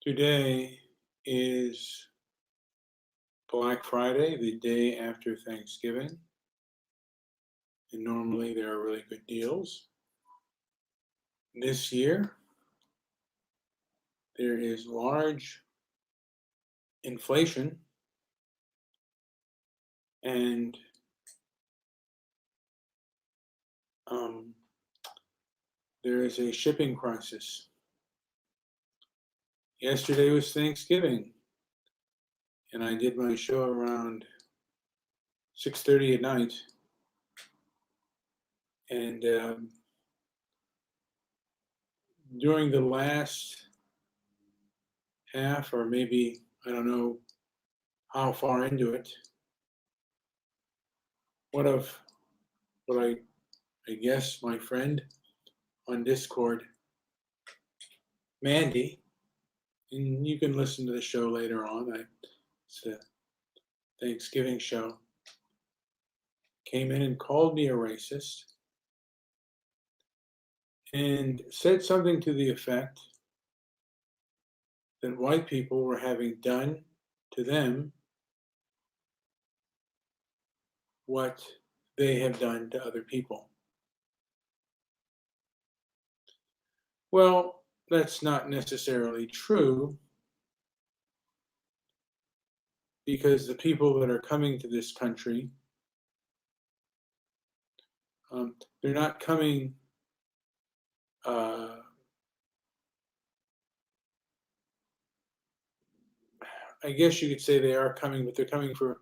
Today is Black Friday, the day after Thanksgiving, and normally there are really good deals. This year, there is large inflation and um, there is a shipping crisis. Yesterday was Thanksgiving, and I did my show around 6:30 at night, and during the last half, or maybe I don't know how far into it, one of what I guess my friend on Discord, Mandy, and you can listen to the show later on. It's a Thanksgiving show. Came in and called me a racist and said something to the effect that white people were having done to them what they have done to other people. Well, that's not necessarily true because the people that are coming to this country, they're not coming uh, I guess you could say they are coming, but they're coming for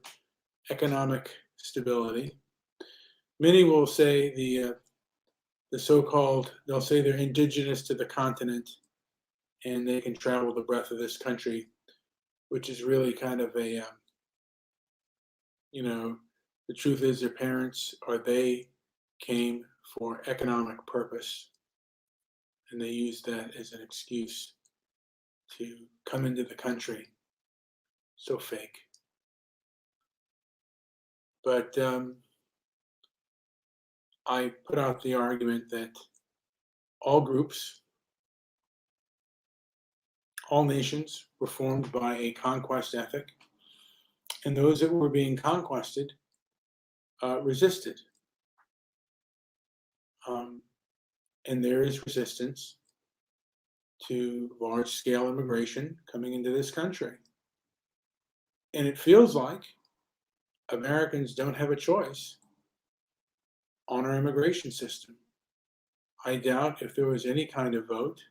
economic stability. Many will say the so-called, they'll say they're indigenous to the continent and they can travel the breadth of this country, which is really kind of a, the truth is their parents or they came for economic purpose and they use that as an excuse to come into the country. So fake. But I put out the argument that all groups, all nations were formed by a conquest ethic, and those that were being conquested resisted. And there is resistance to large scale immigration coming into this country. And it feels like Americans don't have a choice on our immigration system. I doubt if there was any kind of vote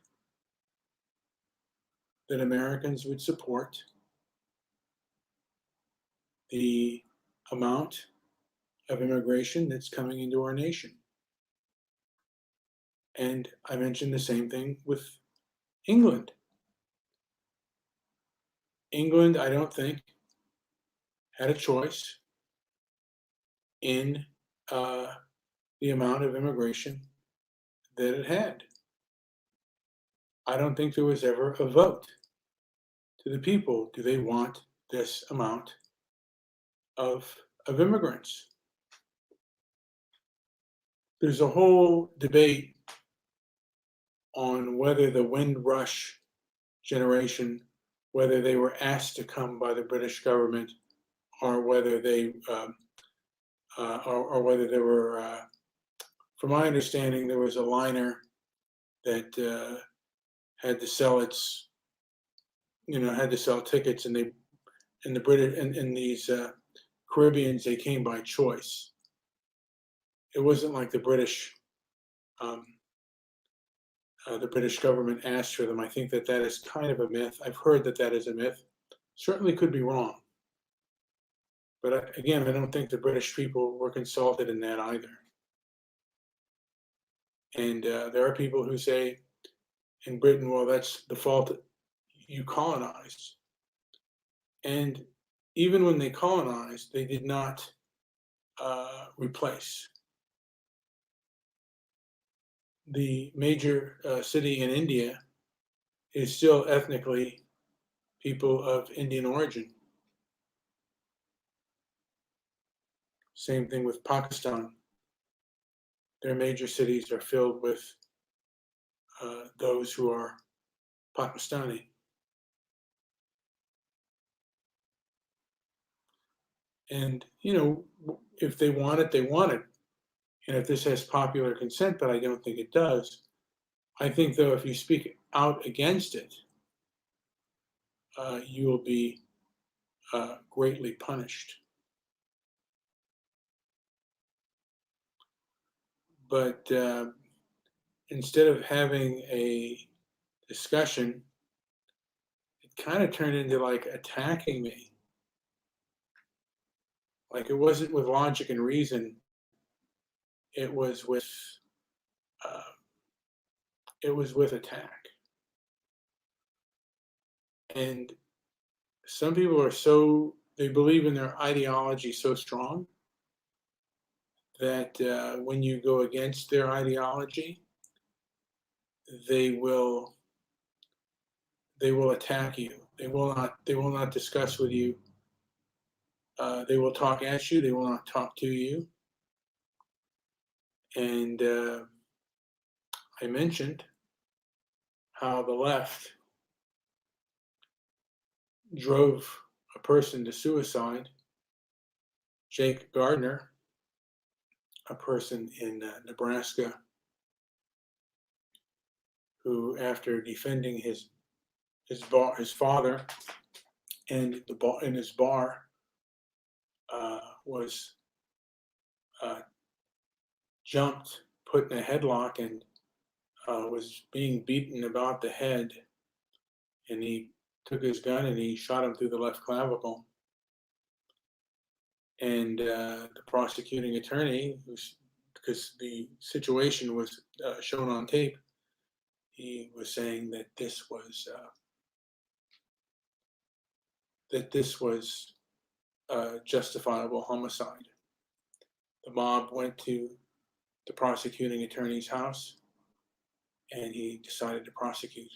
that Americans would support the amount of immigration that's coming into our nation. And I mentioned the same thing with England. England, I don't think, had a choice in the amount of immigration that it had. I don't think there was ever a vote to the people. Do they want this amount of immigrants? There's a whole debate on whether the Windrush generation, whether they were asked to come by the British government or whether they or whether there were, from my understanding, there was a liner that had to sell its, had to sell tickets, and they, in the British, in these Caribbeans, they came by choice. It wasn't like the British government asked for them. I think that is kind of a myth. I've heard that is a myth. Certainly could be wrong. But again, I don't think the British people were consulted in that either. And there are people who say in Britain, well, that's the fault that you colonized. And even when they colonized, they did not replace. The major city in India is still ethnically people of Indian origin. Same thing with Pakistan. Their major cities are filled with those who are Pakistani. And, if they want it, they want it. And if this has popular consent, but I don't think it does, I think, though, if you speak out against it, you will be greatly punished. But instead of having a discussion, it kind of turned into like attacking me. Like it wasn't with logic and reason. It was with uh, attack. And some people are they believe in their ideology so strong that when you go against their ideology, they will attack you. They will not discuss with you. They will talk at you. They will not talk to you. And I mentioned how the left drove a person to suicide, Jake Gardner, a person in Nebraska, who, after defending his father and his bar, was jumped, put in a headlock, and was being beaten about the head. And he took his gun and he shot him through the left clavicle. And the prosecuting attorney, because the situation was shown on tape, he was saying that this was justifiable homicide. The mob went to the prosecuting attorney's house, and he decided to prosecute.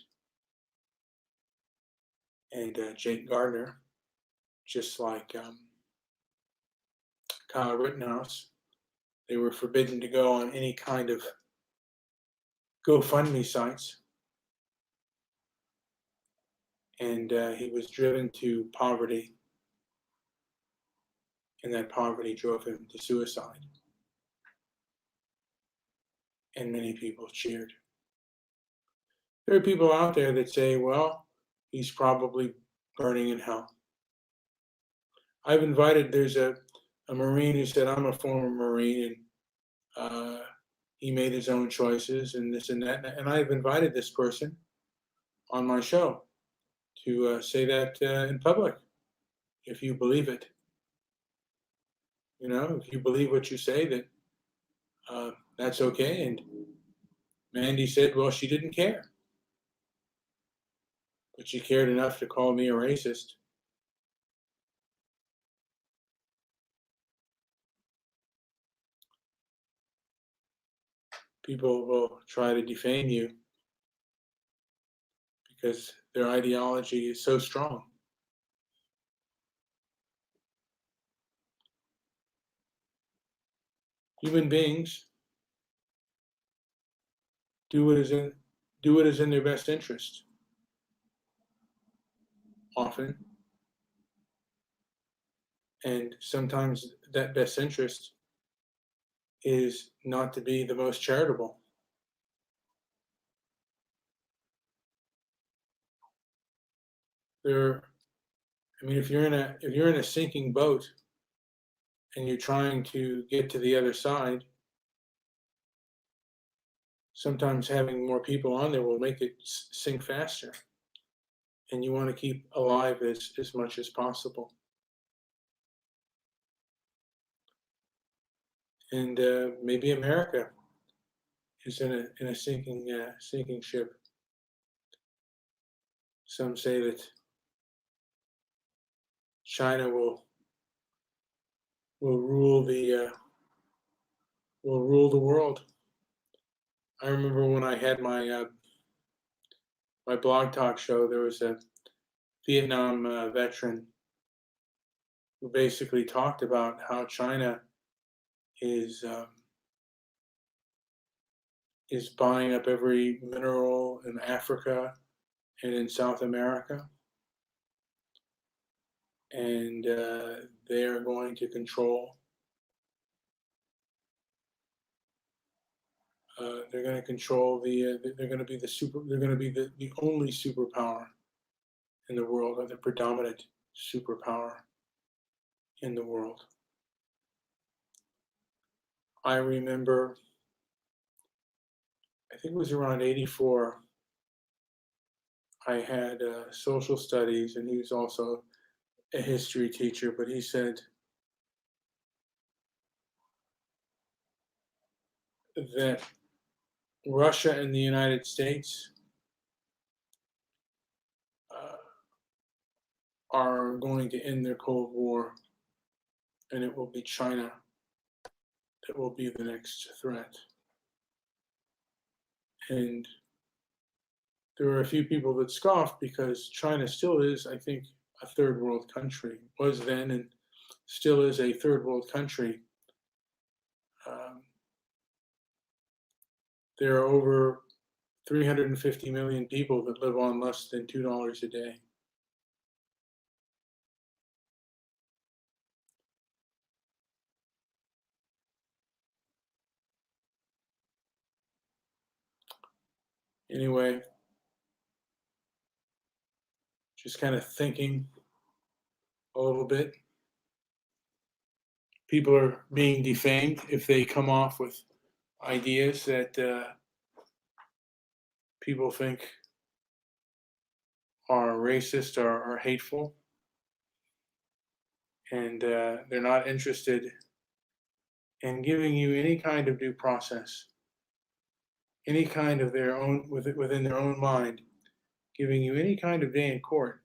And Jake Gardner, just like Kyle Rittenhouse, they were forbidden to go on any kind of GoFundMe sites. And he was driven to poverty, and that poverty drove him to suicide. And many people cheered. There are people out there that say, well, he's probably burning in hell. There's a Marine who said, I'm a former Marine, and he made his own choices and this and that. And I've invited this person on my show to say that in public, if you believe it. If you believe what you say, that that's okay. And Mandy said, well, she didn't care, but she cared enough to call me a racist. People will try to defame you because their ideology is so strong. Human beings do what is in their best interest. Often, and sometimes that best interest is not to be the most charitable. If you're in a sinking boat and you're trying to get to the other side, sometimes having more people on there will make it sink faster. And you want to keep alive as much as possible. And maybe America is in a sinking ship. Some say that China will rule the world. I remember when I had my my blog talk show, there was a Vietnam veteran who basically talked about how China is buying up every mineral in Africa and in South America. and they are going to control. They're going to control they're going to be the super. They're going to be the only superpower in the world, or the predominant superpower in the world. I remember, I think it was around '84. I had social studies, and he was also a history teacher. But he said that Russia and the United States uh, are going to end their Cold War, and it will be China that will be the next threat. And there were a few people that scoffed because China still is, I think, a third world country, was then and still is a third world country. Um, there are over 350 million people that live on less than $2 a day. Anyway, just kind of thinking a little bit. People are being defamed if they come off with ideas that people think are racist or hateful, and they're not interested in giving you any kind of due process, any kind of their own within their own mind, giving you any kind of day in court.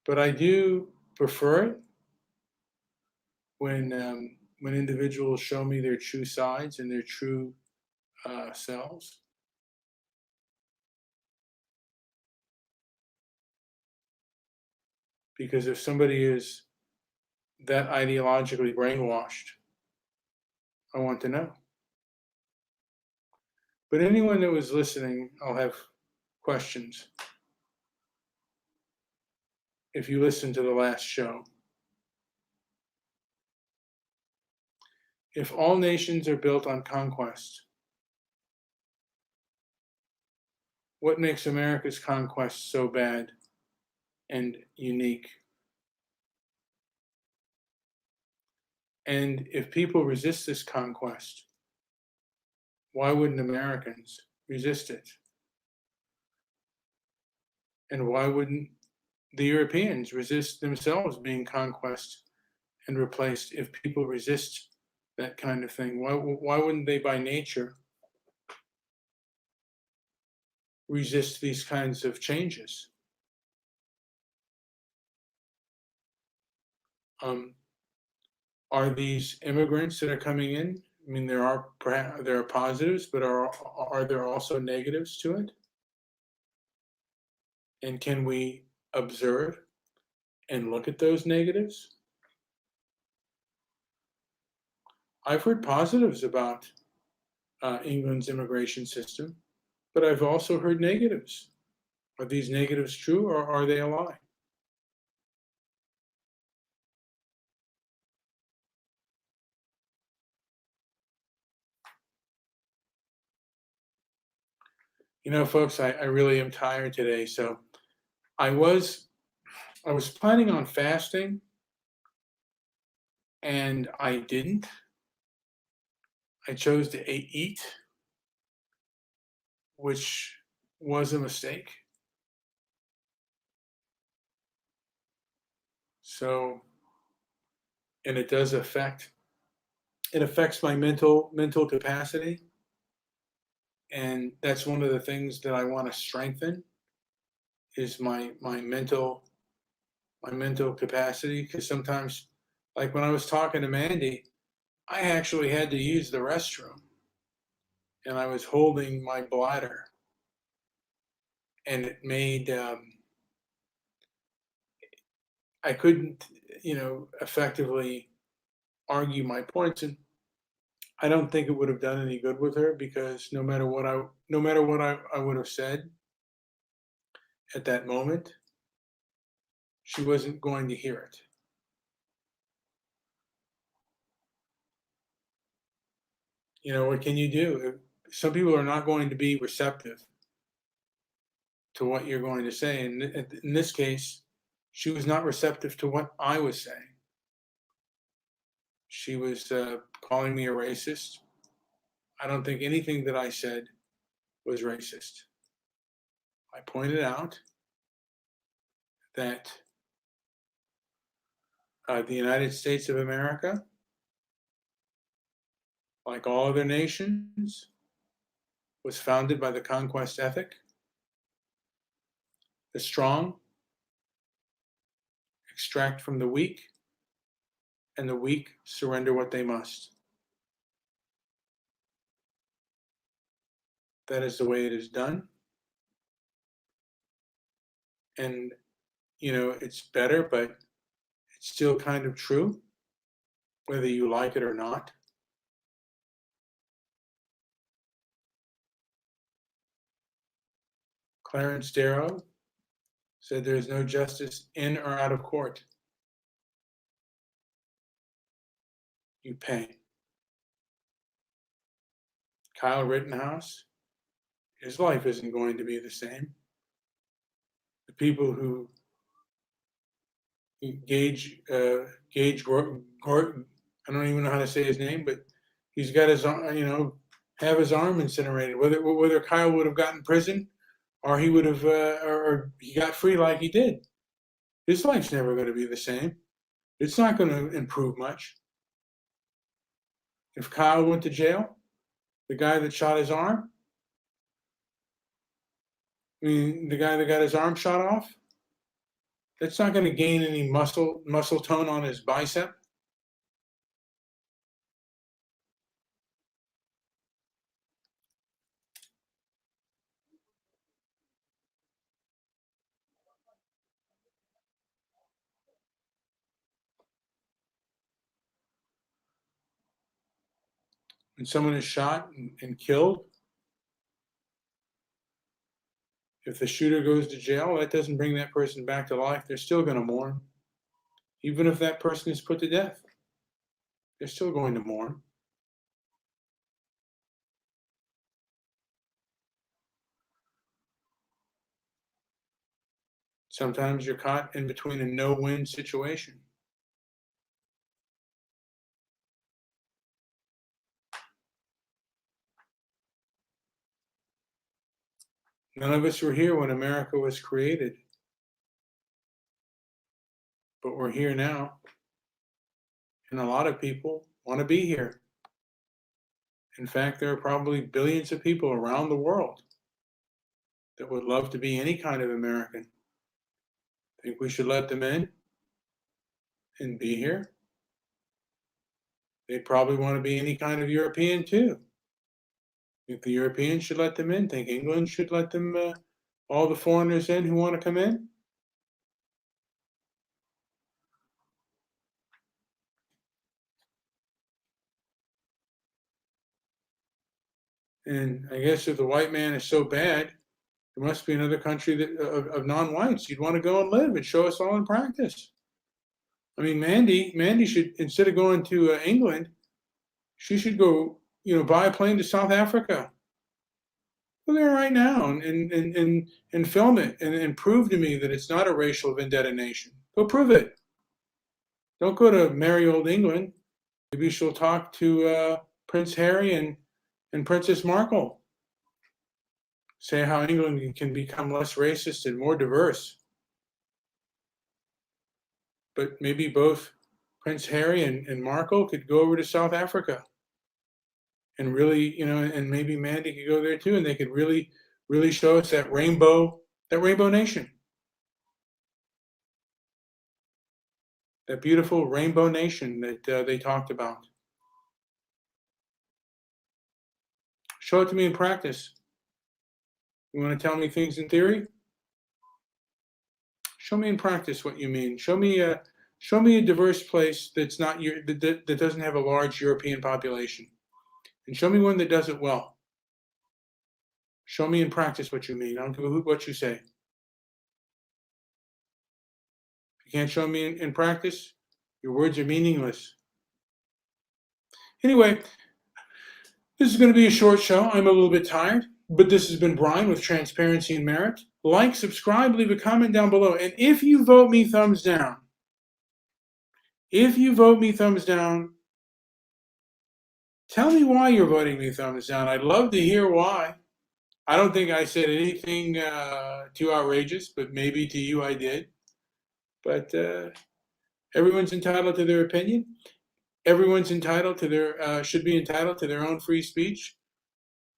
But I do prefer it when individuals show me their true sides and their true selves. Because if somebody is that ideologically brainwashed, I want to know. But anyone that was listening, I'll have questions. If you listen to the last show, if all nations are built on conquest, what makes America's conquest so bad and unique? And if people resist this conquest, why wouldn't Americans resist it? And why wouldn't the Europeans resist themselves being conquest and replaced if people resist that kind of thing? Why wouldn't they by nature resist these kinds of changes? Um, are these immigrants that are coming in? I mean, there are positives, but are there also negatives to it? And can we observe and look at those negatives? I've heard positives about England's immigration system, but I've also heard negatives. Are these negatives true, or are they a lie? You know, folks, I really am tired today. So I was I was planning on fasting, and I didn't. I chose to eat, which was a mistake. So, and it affects my mental capacity, and that's one of the things that I want to strengthen is my mental capacity. Because sometimes, like when I was talking to Mandy, I actually had to use the restroom, and I was holding my bladder, and it made I couldn't, effectively argue my points, and I don't think it would have done any good with her because no matter what I would have said at that moment, she wasn't going to hear it. What can you do? Some people are not going to be receptive to what you're going to say. And in this case, she was not receptive to what I was saying. She was calling me a racist. I don't think anything that I said was racist. I pointed out that the United States of America, like all other nations, was founded by the conquest ethic. The strong extract from the weak, and the weak surrender what they must. That is the way it is done. And, it's better, but it's still kind of true, whether you like it or not. Clarence Darrow said there is no justice in or out of court. You pay. Kyle Rittenhouse, his life isn't going to be the same. The people who Gage I don't even know how to say his name, but he's got his, have his arm incinerated. Whether Kyle would have gotten prison, or he would have, or he got free like he did, his life's never going to be the same. It's not going to improve much. If Kyle went to jail, the guy that shot his arm, the guy that got his arm shot off, that's not going to gain any muscle tone on his bicep. When someone is shot and killed, if the shooter goes to jail, that doesn't bring that person back to life. They're still going to mourn. Even if that person is put to death, they're still going to mourn. Sometimes you're caught in between a no-win situation. None of us were here when America was created, but we're here now. And a lot of people want to be here. In fact, there are probably billions of people around the world that would love to be any kind of American. Think we should let them in and be here? They'd probably want to be any kind of European too. Think the Europeans should let them in? Think England should let them, all the foreigners in who want to come in? And I guess if the white man is so bad, there must be another country that of non-whites you'd want to go and live and show us all in practice. I mean, Mandy should, instead of going to England, she should go, buy a plane to South Africa. Go there right now and film it and prove to me that it's not a racial vendetta nation. Go prove it. Don't go to merry old England. Maybe she'll talk to Prince Harry and Princess Markle. Say how England can become less racist and more diverse. But maybe both Prince Harry and Markle could go over to South Africa and really, and maybe Mandy could go there too, and they could really, really show us that rainbow nation. That beautiful rainbow nation that they talked about. Show it to me in practice. You want to tell me things in theory? Show me in practice what you mean. Show me a diverse place that's not that doesn't have a large European population, and show me one that does it well. Show me in practice what you mean. I don't give a hoot what you say. You can't show me in practice, your words are meaningless. Anyway, this is going to be a short show. I'm a little bit tired, but this has been Brian with Transparency and Merit. Like, subscribe, leave a comment down below. And if you vote me thumbs down, tell me why you're voting me thumbs down. I'd love to hear why. I don't think I said anything too outrageous, but maybe to you I did. But everyone's entitled to their opinion. Everyone's entitled to their should be entitled to their own free speech.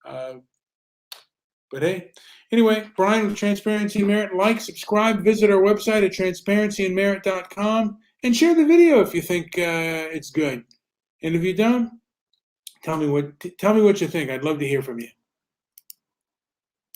But hey, anyway, Brian with Transparency and Merit. Like, subscribe, visit our website at transparencyandmerit.com, and share the video if you think it's good. And if you don't, tell me what you think. I'd love to hear from you.